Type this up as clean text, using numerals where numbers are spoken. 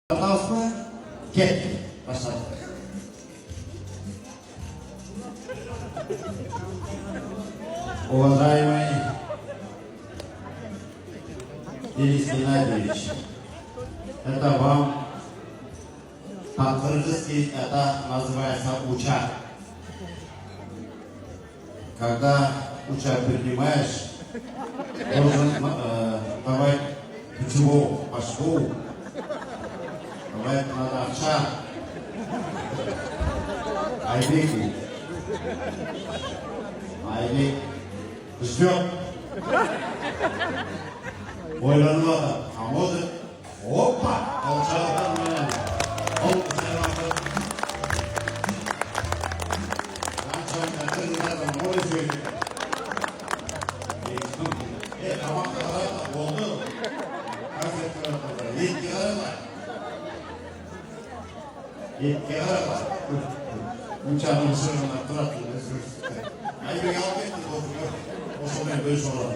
Пожалуйста, кетки. Пожалуйста. Уважаемый Денис Геннадьевич, это вам по-кыргызски это называется уча. Когда уча принимаешь, должен давать ключевую пашку. Давай надо акча. Айбек ждет. Ойланыватыр. А может, опа, алчалықтан менен. Ол кісілерді. Қанша кіргіздерді мойы сөйледі. Тамаққа қарады, болды. Концертке қарады. Етке қарады. Етке қарады. Ұншаның сұрғына тұратын. Айбек алып кетті. Осымен бөліс олады.